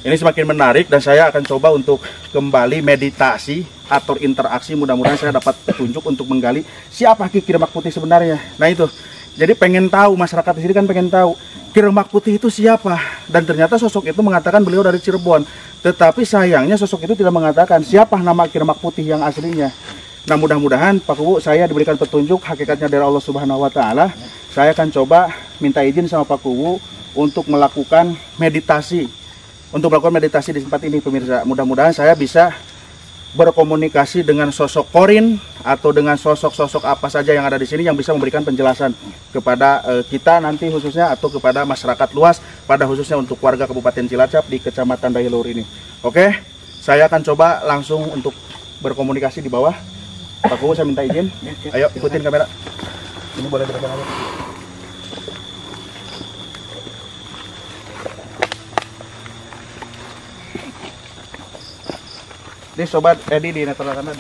ini semakin menarik dan saya akan coba untuk kembali meditasi atau interaksi. Mudah-mudahan saya dapat petunjuk untuk menggali siapa Ki Kiramak Putih sebenarnya. Nah itu, jadi pengen tahu, masyarakat di sini kan pengen tahu Kiramak Putih itu siapa. Dan ternyata sosok itu mengatakan beliau dari Cirebon. Tetapi sayangnya sosok itu tidak mengatakan siapa nama Kiramak Putih yang aslinya. Nah mudah-mudahan Pak Kuwu saya diberikan petunjuk hakikatnya dari Allah Subhanahu Wa Taala. Saya akan coba minta izin sama Pak Kuwu untuk melakukan meditasi. Untuk melakukan meditasi di tempat ini pemirsa. Mudah-mudahan saya bisa berkomunikasi dengan sosok Korin atau dengan sosok-sosok apa saja yang ada di sini yang bisa memberikan penjelasan kepada kita nanti khususnya atau kepada masyarakat luas, pada khususnya untuk warga Kabupaten Cilacap di Kecamatan Dayaluhur ini. Oke, saya akan coba langsung untuk berkomunikasi di bawah. Pak Kuwu, saya minta izin. Ayo ikutin kamera. Ini boleh depan aja. Ini sobat Edi di netralkan tadi.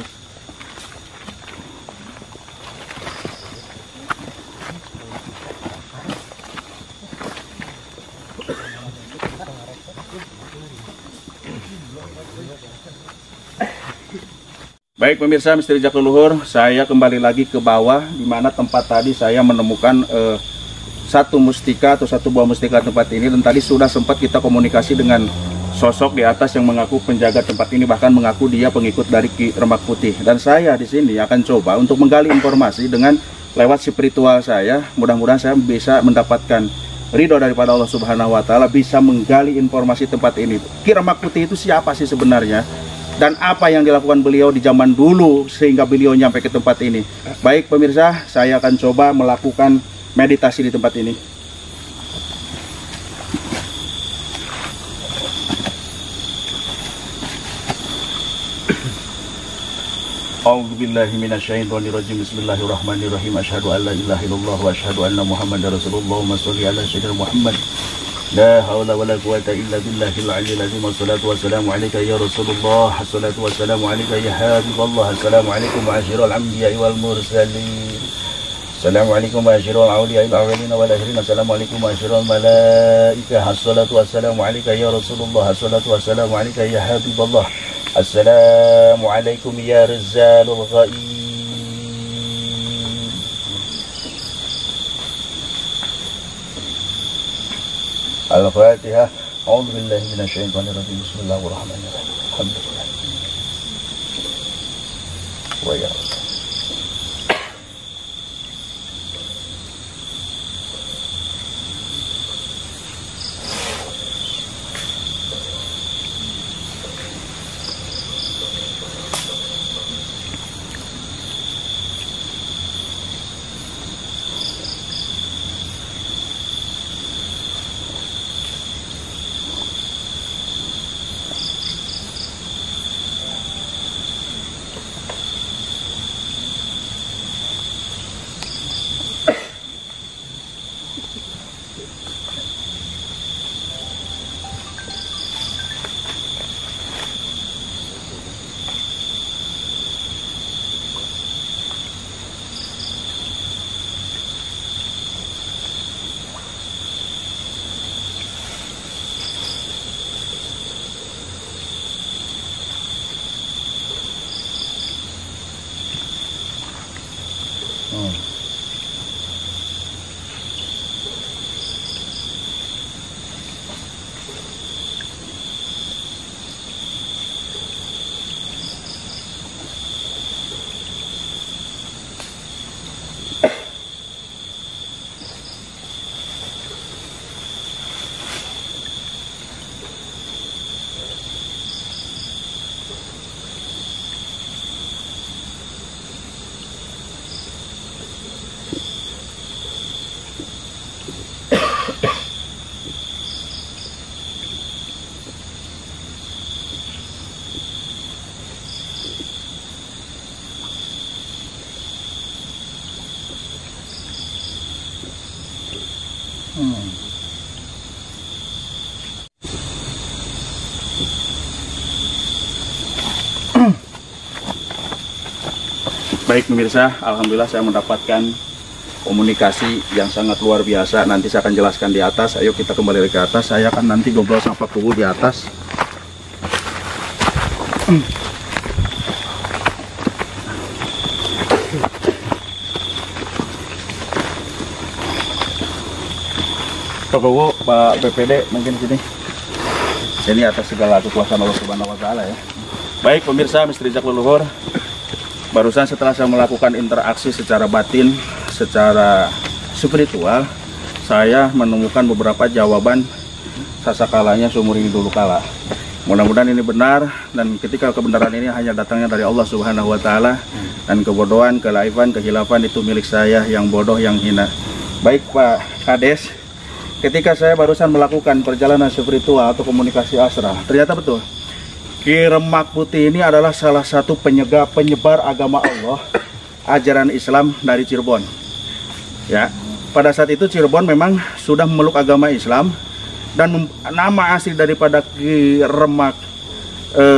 Baik pemirsa Misteri Jak Leluhur, saya kembali lagi ke bawah di mana tempat tadi saya menemukan satu mustika atau satu buah mustika tempat ini, dan tadi sudah sempat kita komunikasi dengan sosok di atas yang mengaku penjaga tempat ini, bahkan mengaku dia pengikut dari Ki Remak Putih. Dan saya di sini akan coba untuk menggali informasi dengan lewat spiritual saya. Mudah-mudahan saya bisa mendapatkan ridho daripada Allah Subhanahu wa Ta'ala, bisa menggali informasi tempat ini. Ki Remak Putih itu siapa sih sebenarnya? Dan apa yang dilakukan beliau di zaman dulu sehingga beliau nyampe ke tempat ini. Baik pemirsa, saya akan coba melakukan meditasi di tempat ini. A'udzubillahi minasyaitonirrajim. Bismillahirrahmanirrahim. Asyhadu an la ilaha illallah wa asyhadu anna Muhammadar Rasulullah. Allahumma shalli ala sayyidina Muhammad. La haula wala quwwata illa billahil aliyyil azim. Wassalatu wassalamu alayka ya Rasulullah. Wassalatu wassalamu alayka ya Habiballah. Assalamualaikum ma'asyiral anbiya'i wal mursalin. Assalamualaikum ma'asyiral awliya'il awwalin wal akhirin. Assalamualaikum ma'asyiral malaikah. Assalatu wassalamu alayka ya Rasulullah. Assalatu wassalamu alayka ya Habiballah. Assalamualaikum ya Rizalul Ghaib. Al-Fatihah. A'udzubillahi minasyaitonirrajim. Bismillahirrahmanirrahim. Alhamdulillah. Wa ya Rabb. Baik pemirsa, alhamdulillah saya mendapatkan komunikasi yang sangat luar biasa. Nanti saya akan jelaskan di atas. Ayo kita kembali ke atas. Saya akan nanti ngobrol sama Pak Kuwu di atas. Pak Kuwu, Pak BPD mungkin sini. Ini atas segala kekuasaan Allah Subhanahu wa Ta'ala ya. Baik pemirsa Misteri Jak Leluhur, barusan setelah saya melakukan interaksi secara batin, secara spiritual, saya menemukan beberapa jawaban sasakalanya seumur ini dulu kala. Mudah-mudahan ini benar, dan ketika kebenaran ini hanya datangnya dari Allah Subhanahu wa taala, dan kebodohan, kelaifan, kehilafan itu milik saya yang bodoh, yang hina. Baik Pak Kades, ketika saya barusan melakukan perjalanan spiritual atau komunikasi astral, ternyata betul Ki Remak Putih ini adalah salah satu penyebar agama Allah, ajaran Islam dari Cirebon. Ya, pada saat itu Cirebon memang sudah memeluk agama Islam, dan nama asli daripada Ki Remak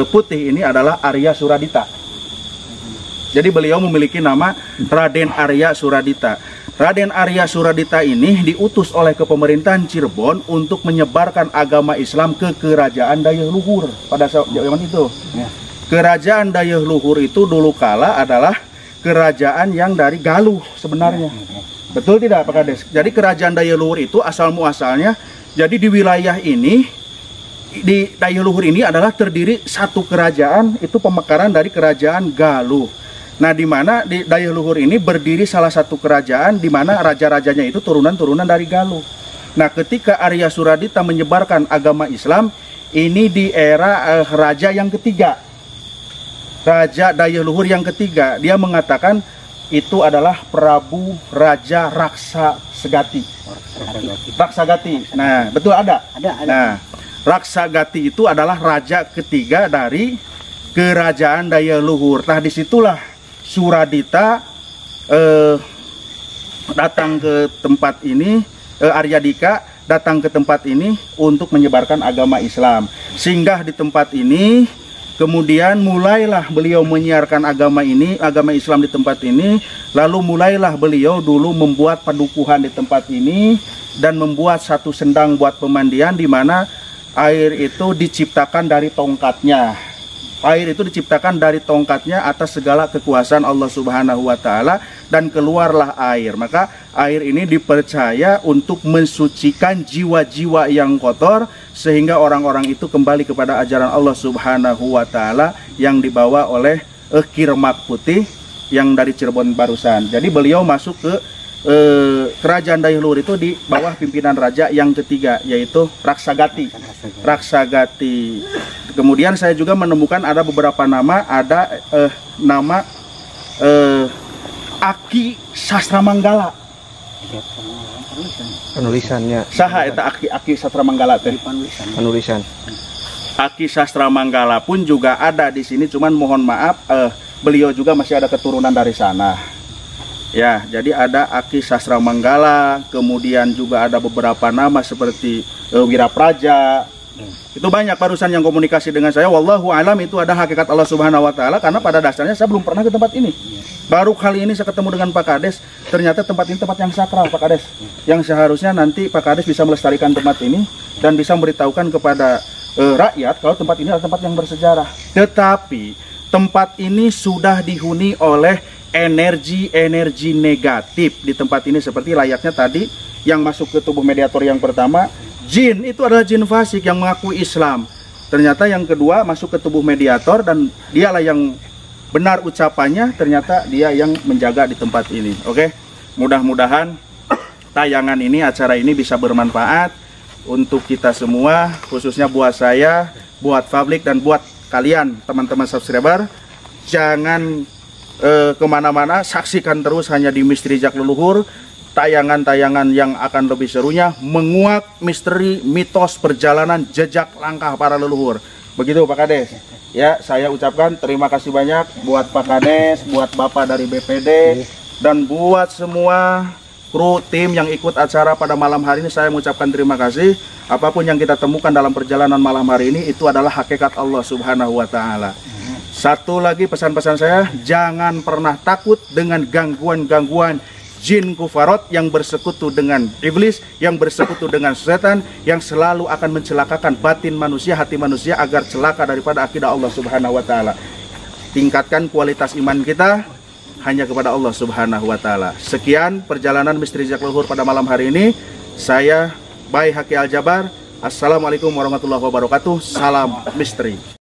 Putih ini adalah Arya Suradita. Jadi beliau memiliki nama Raden Arya Suradita. Raden Arya Suradita ini diutus oleh kepemerintahan Cirebon untuk menyebarkan agama Islam ke Kerajaan Dayeuh Luhur pada zaman itu. Kerajaan Dayeuh Luhur itu dulu kala adalah kerajaan yang dari Galuh sebenarnya. Betul tidak Pak Kades? Jadi kerajaan Dayeuh Luhur itu asal muasalnya, jadi di wilayah ini, di Dayeuh Luhur ini adalah terdiri satu kerajaan, itu pemekaran dari kerajaan Galuh. Nah, di mana di Dayeuh Luhur ini berdiri salah satu kerajaan di mana raja-rajanya itu turunan-turunan dari Galuh. Nah, ketika Arya Suradita menyebarkan agama Islam, ini di era raja yang ketiga. Raja Dayeuh Luhur yang ketiga, dia mengatakan itu adalah Prabu Raja Raksagati. Raksagati. Nah, betul ada. Nah, Raksagati itu adalah raja ketiga dari kerajaan Dayeuh Luhur. Nah, disitulah Suradita datang ke tempat ini, Arya Dika datang ke tempat ini untuk menyebarkan agama Islam. Singgah di tempat ini, kemudian mulailah beliau menyiarkan agama Islam di tempat ini. Lalu mulailah beliau dulu membuat padukuhan di tempat ini dan membuat satu sendang buat pemandian, di mana air itu diciptakan dari tongkatnya. Air itu diciptakan dari tongkatnya atas segala kekuasaan Allah Subhanahu wa taala, dan keluarlah air. Maka air ini dipercaya untuk mensucikan jiwa-jiwa yang kotor, sehingga orang-orang itu kembali kepada ajaran Allah Subhanahu wa taala yang dibawa oleh Ki Remak Putih yang dari Cirebon barusan. Jadi beliau masuk ke kerajaan Dayeuh Luhur itu di bawah pimpinan raja yang ketiga, yaitu Raksagati. Raksagati. Kemudian saya juga menemukan ada beberapa nama, ada nama Aki Sastra Manggala. Penulisannya. Saha eta Aki Sastra Manggala teh? Penulisan. Aki Sastra Manggala pun juga ada di sini, cuman mohon maaf beliau juga masih ada keturunan dari sana. Ya, jadi ada Aki Sastra Manggala, kemudian juga ada beberapa nama seperti Wirapraja. Itu banyak barusan yang komunikasi dengan saya. Wallahu alam, itu ada hakikat Allah Subhanahu wa taala, karena pada dasarnya saya belum pernah ke tempat ini. Baru kali ini saya ketemu dengan Pak Kades, ternyata tempat ini tempat yang sakral Pak Kades. Yang seharusnya nanti Pak Kades bisa melestarikan tempat ini dan bisa memberitahukan kepada rakyat kalau tempat ini adalah tempat yang bersejarah. Tetapi tempat ini sudah dihuni oleh energi-energi negatif di tempat ini, seperti layaknya tadi yang masuk ke tubuh mediator yang pertama. Jin itu adalah jin fasik yang mengakui Islam. Ternyata yang kedua masuk ke tubuh mediator, dan dialah yang benar ucapannya, ternyata dia yang menjaga di tempat ini. Oke, mudah-mudahan tayangan ini, acara ini bisa bermanfaat untuk kita semua, khususnya buat saya, buat publik, dan buat kalian teman-teman subscriber. Jangan kemana-mana, saksikan terus hanya di Misteri Jejak Leluhur. Tayangan-tayangan yang akan lebih serunya menguak misteri mitos perjalanan jejak langkah para leluhur. Begitu Pak Kades. Ya, saya ucapkan terima kasih banyak buat Pak Kades, buat Bapak dari BPD, dan buat semua kru tim yang ikut acara pada malam hari ini. Saya mengucapkan terima kasih. Apapun yang kita temukan dalam perjalanan malam hari ini, itu adalah hakikat Allah Subhanahu wa taala. Satu lagi pesan-pesan saya, jangan pernah takut dengan gangguan-gangguan jin kufarot yang bersekutu dengan iblis, yang bersekutu dengan setan, yang selalu akan mencelakakan batin manusia, hati manusia, agar celaka daripada akidah Allah Subhanahu wa taala. Tingkatkan kualitas iman kita hanya kepada Allah Subhanahu wa taala. Sekian perjalanan Misteri Jejak Leluhur pada malam hari ini. Saya Bayi Haki Aljabar. Assalamualaikum warahmatullahi wabarakatuh. Salam misteri.